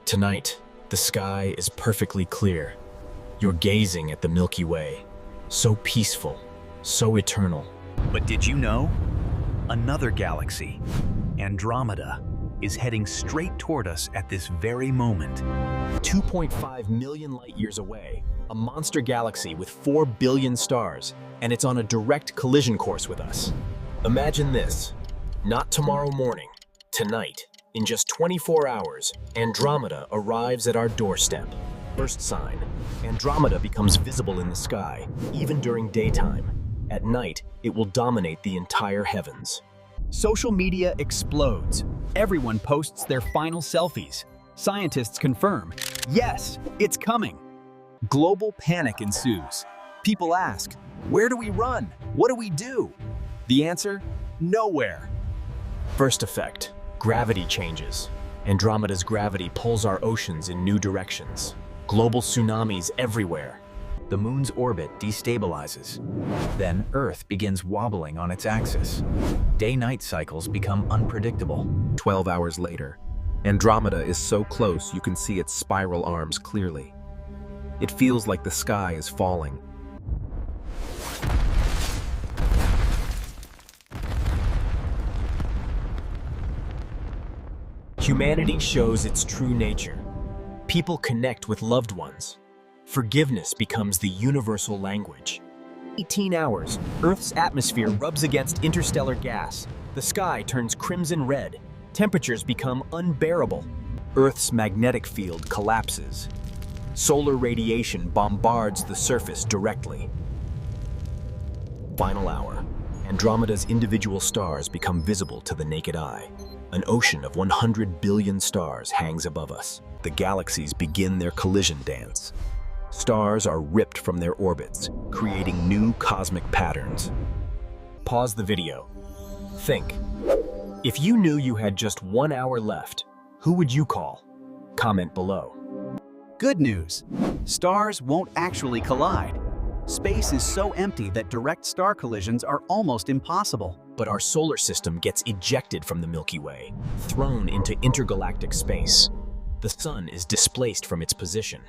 Tonight, the sky is perfectly clear. You're gazing at the Milky Way, so peaceful, so eternal. But did you know? Another galaxy, Andromeda, is heading straight toward us at this very moment. 2.5 million light-years away, a monster galaxy with 4 billion stars, and it's on a direct collision course with us. Imagine this. Not tomorrow morning, tonight, in just 24 hours, Andromeda arrives at our doorstep. First sign, Andromeda becomes visible in the sky, even during daytime. At night, it will dominate the entire heavens. Social media explodes. Everyone posts their final selfies. Scientists confirm, yes, it's coming. Global panic ensues. People ask, where do we run? What do we do? The answer, nowhere. First effect, gravity changes. Andromeda's gravity pulls our oceans in new directions. Global tsunamis everywhere. The moon's orbit destabilizes. Then Earth begins wobbling on its axis. Day-night cycles become unpredictable. 12 hours later, Andromeda is so close you can see its spiral arms clearly. It feels like the sky is falling. Humanity shows its true nature. People connect with loved ones. Forgiveness becomes the universal language. 18 hours, Earth's atmosphere rubs against interstellar gas. The sky turns crimson red. Temperatures become unbearable. Earth's magnetic field collapses. Solar radiation bombards the surface directly. Final hour. Andromeda's individual stars become visible to the naked eye. An ocean of 100 billion stars hangs above us. The galaxies begin their collision dance. Stars are ripped from their orbits, creating new cosmic patterns. Pause the video. Think. If you knew you had just 1 hour left, who would you call? Comment below. Good news, stars won't actually collide. Space is so empty that direct star collisions are almost impossible. But our solar system gets ejected from the Milky Way, thrown into intergalactic space. The sun is displaced from its position.